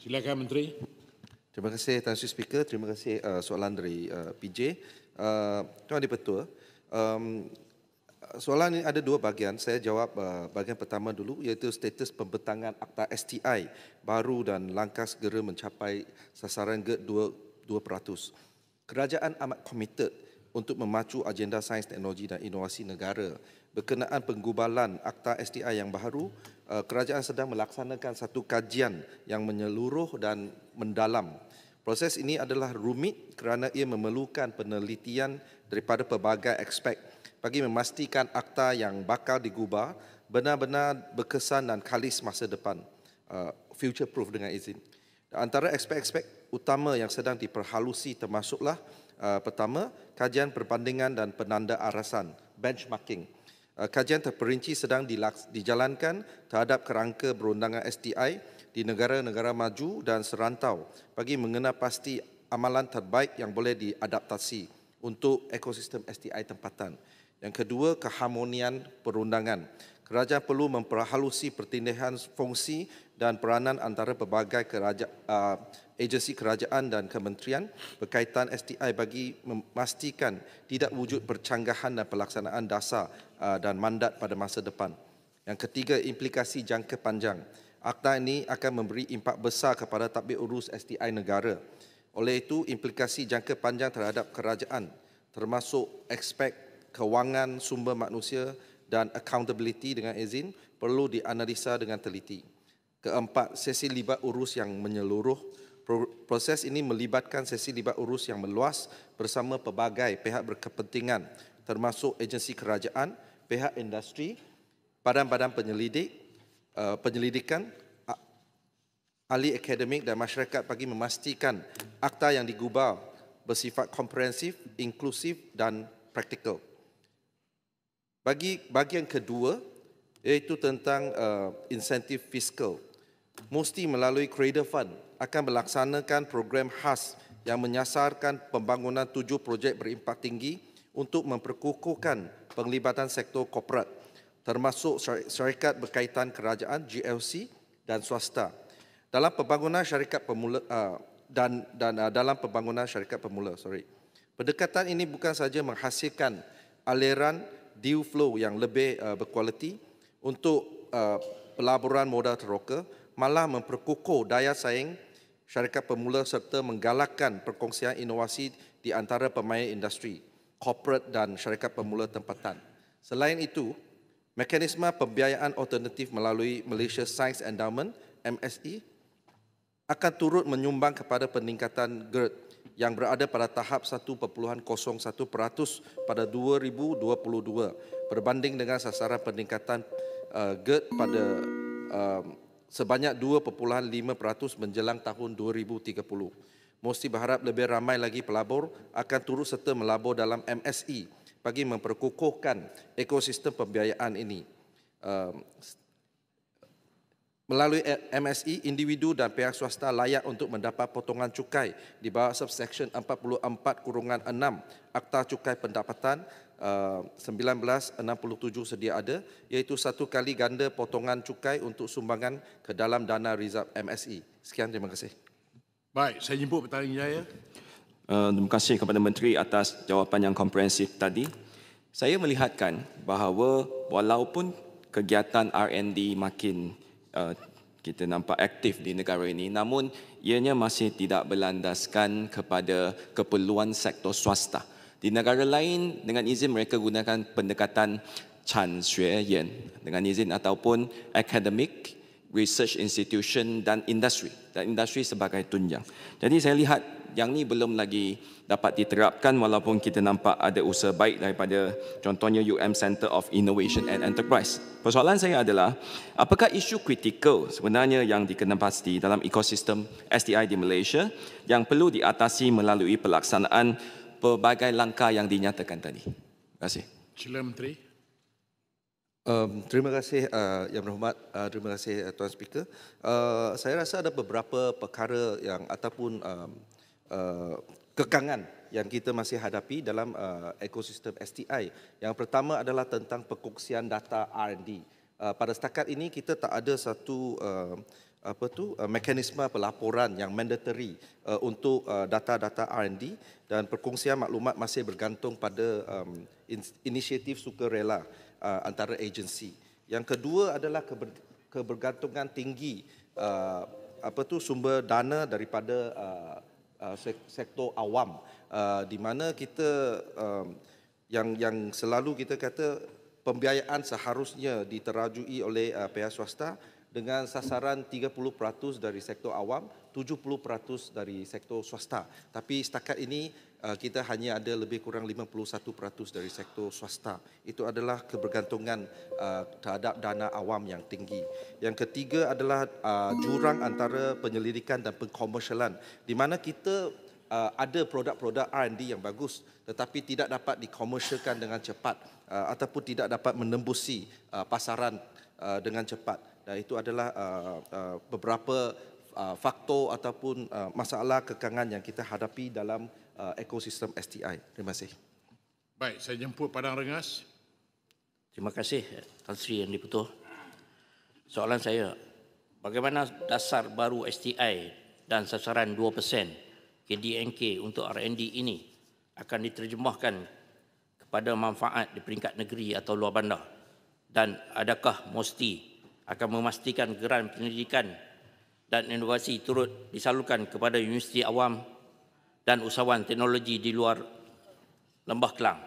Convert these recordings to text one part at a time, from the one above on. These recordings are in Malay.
Silakan Menteri. Terima kasih Tan Sri Speaker. Terima kasih soalan dari PJ. Tuan Di-Pertua, soalan ini ada dua bahagian. Saya jawab bahagian pertama dulu, iaitu status pembentangan Akta STI baru dan langkah segera mencapai sasaran GERD 2%. Kerajaan amat komited untuk memacu agenda sains, teknologi dan inovasi negara. Berkenaan penggubalan Akta STI yang baru, kerajaan sedang melaksanakan satu kajian yang menyeluruh dan mendalam. Proses ini adalah rumit kerana ia memerlukan penelitian daripada pelbagai aspek bagi memastikan akta yang bakal digubah benar-benar berkesan dan khalis masa depan, future proof dengan izin. Antara aspek-aspek utama yang sedang diperhalusi termasuklah pertama, kajian perbandingan dan penanda arasan, benchmarking. Kajian terperinci sedang dijalankan terhadap kerangka berundangan STI di negara-negara maju dan serantau bagi mengenal pasti amalan terbaik yang boleh diadaptasi untuk ekosistem STI tempatan. Yang kedua, keharmonian perundangan. Kerajaan perlu memperhalusi pertindahan fungsi dan peranan antara pelbagai agensi kerajaan dan kementerian berkaitan STI bagi memastikan tidak wujud percanggahan dan pelaksanaan dasar dan mandat pada masa depan. Yang ketiga, implikasi jangka panjang. Akta ini akan memberi impak besar kepada tadbir urus STI negara. Oleh itu, implikasi jangka panjang terhadap kerajaan termasuk aspek kewangan sumber manusia dan accountability dengan izin perlu dianalisa dengan teliti. Keempat, sesi libat urus yang menyeluruh. Proses ini melibatkan sesi libat urus yang meluas bersama pelbagai pihak berkepentingan termasuk agensi kerajaan, pihak industri, badan-badan penyelidikan, ahli akademik dan masyarakat bagi memastikan akta yang digubal bersifat komprehensif, inklusif dan praktikal. Bagi bahagian kedua, iaitu tentang insentif fiskal, mesti melalui Cradle Fund akan melaksanakan program khas yang menyasarkan pembangunan 7 projek berimpak tinggi untuk memperkukuhkan penglibatan sektor korporat termasuk syarikat berkaitan kerajaan GLC dan swasta dalam pembangunan syarikat pemula dalam pembangunan syarikat pemula. Pendekatan ini bukan sahaja menghasilkan aliran deal flow yang lebih berkualiti untuk pelaburan modal teroka, malah memperkukuh daya saing syarikat pemula serta menggalakkan perkongsian inovasi di antara pemain industri, korporat dan syarikat pemula tempatan. Selain itu, mekanisme pembiayaan alternatif melalui Malaysia Science Endowment (MSE) akan turut menyumbang kepada peningkatan GERD yang berada pada tahap 1.01% pada 2022 berbanding dengan sasaran peningkatan GERD pada sebanyak 2.5% menjelang tahun 2030. Mesti berharap lebih ramai lagi pelabur akan turut serta melabur dalam MSE bagi memperkukuhkan ekosistem pembiayaan ini. Melalui MSE, individu dan pihak swasta layak untuk mendapat potongan cukai di bawah subsection 44-6 Akta Cukai Pendapatan 1967 sedia ada, iaitu satu kali ganda potongan cukai untuk sumbangan ke dalam dana reserve MSE. Sekian, terima kasih. Baik, saya jemput Petang Jaya. Terima kasih kepada Menteri atas jawapan yang komprehensif tadi. Saya melihatkan bahawa walaupun kegiatan R&D makin kita nampak aktif di negara ini, namun ianya masih tidak berlandaskan kepada keperluan sektor swasta. Di negara lain, dengan izin mereka gunakan pendekatan Chan Xue Yan, dengan izin ataupun academic, research institution dan industri sebagai tunjang. Jadi saya lihat yang ni belum lagi dapat diterapkan walaupun kita nampak ada usaha baik daripada contohnya UM Center of Innovation and Enterprise. Persoalan saya adalah, apakah isu kritikal sebenarnya yang dikenal pasti dalam ekosistem STI di Malaysia yang perlu diatasi melalui pelaksanaan pelbagai langkah yang dinyatakan tadi? Terima kasih. Sila Menteri. Terima kasih Yang Berhormat, terima kasih Tuan Speaker. Saya rasa ada beberapa perkara yang ataupun kekangan yang kita masih hadapi dalam ekosistem STI. Yang pertama adalah tentang perkongsian data R&D. Pada setakat ini kita tak ada satu mekanisme pelaporan yang mandatory untuk data-data R&D, dan perkongsian maklumat masih bergantung pada inisiatif sukarela antara agensi. Yang kedua adalah kebergantungan tinggi sumber dana daripada sektor awam, di mana kita yang selalu kita kata pembiayaan seharusnya diterajui oleh pihak swasta dengan sasaran 30% dari sektor awam, 70% dari sektor swasta. Tapi setakat ini kita hanya ada lebih kurang 51% dari sektor swasta. Itu adalah kebergantungan terhadap dana awam yang tinggi. Yang ketiga adalah jurang antara penyelidikan dan pengkomersialan, di mana kita ada produk-produk R&D yang bagus tetapi tidak dapat dikomersialkan dengan cepat ataupun tidak dapat menembusi pasaran dengan cepat. Dan itu adalah beberapa faktor ataupun masalah kekangan yang kita hadapi dalam ekosistem STI. Terima kasih. Baik, saya jemput Padang Rengas. Terima kasih Tan Sri Yang Dipertua. Soalan saya, bagaimana dasar baru STI dan sasaran 2% KDNK untuk R&D ini akan diterjemahkan kepada manfaat di peringkat negeri atau luar bandar? Dan adakah MOSTI akan memastikan geran penyelidikan dan inovasi turut disalurkan kepada universiti awam dan usahawan teknologi di luar Lembah Kelang,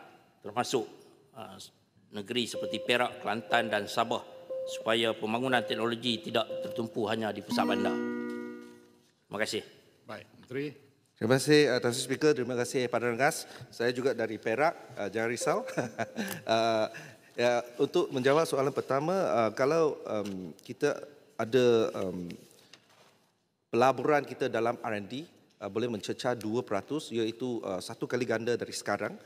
termasuk negeri seperti Perak, Kelantan dan Sabah, supaya pembangunan teknologi tidak tertumpu hanya di pusat bandar? Terima kasih. Baik, Menteri. Terima kasih Tuan Speaker, terima kasih Padang Rengas. Saya juga dari Perak, jangan risau. Ya, untuk menjawab soalan pertama, kalau kita ada pelaburan kita dalam R&D boleh mencecah 2%, iaitu satu kali ganda dari sekarang,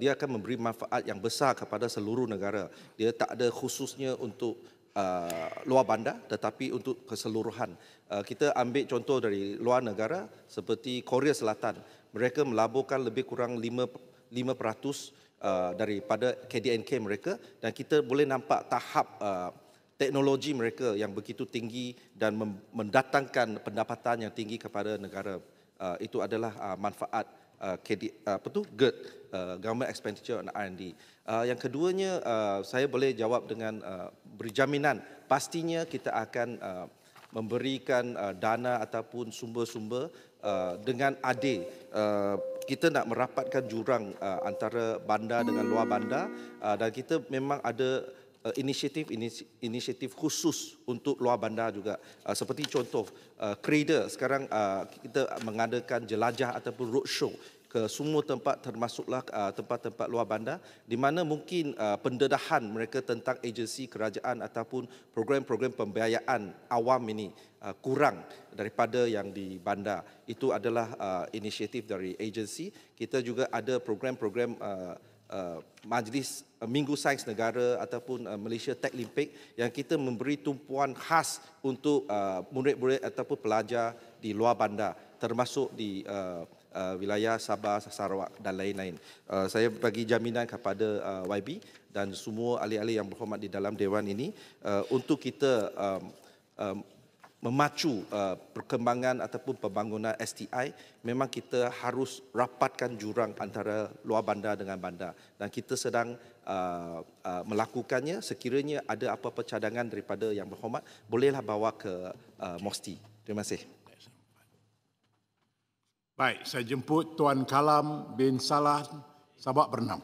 dia akan memberi manfaat yang besar kepada seluruh negara. Dia tak ada khususnya untuk luar bandar tetapi untuk keseluruhan. Kita ambil contoh dari luar negara seperti Korea Selatan. Mereka melaburkan lebih kurang 5% daripada KDNK mereka, dan kita boleh nampak tahap teknologi mereka yang begitu tinggi dan mendatangkan pendapatan yang tinggi kepada negara. Itu adalah manfaat GERD, Government Expenditure on R&D. Yang keduanya, saya boleh jawab dengan beri jaminan pastinya kita akan memberikan dana ataupun sumber-sumber dengan adil. Kita nak merapatkan jurang antara bandar dengan luar bandar, dan kita memang ada inisiatif khusus untuk luar bandar juga. Seperti contoh, Cradle sekarang kita mengadakan jelajah ataupun roadshow ke semua tempat, termasuklah tempat-tempat luar bandar, di mana mungkin pendedahan mereka tentang agensi kerajaan ataupun program-program pembiayaan awam ini kurang daripada yang di bandar. Itu adalah inisiatif dari agensi. Kita juga ada program-program Majlis Minggu Sains Negara ataupun Malaysia Tech Olympic yang kita memberi tumpuan khas untuk murid-murid ataupun pelajar di luar bandar, termasuk di wilayah Sabah, Sarawak dan lain-lain. Saya bagi jaminan kepada YB dan semua ahli-ahli yang berhormat di dalam Dewan ini untuk kita memacu perkembangan ataupun pembangunan STI, memang kita harus rapatkan jurang antara luar bandar dengan bandar, dan kita sedang melakukannya. Sekiranya ada apa-apa cadangan daripada yang berhormat, bolehlah bawa ke MOSTI. Terima kasih. Baik, saya jemput Tuan Kalam bin Salah, Sabak Bernam.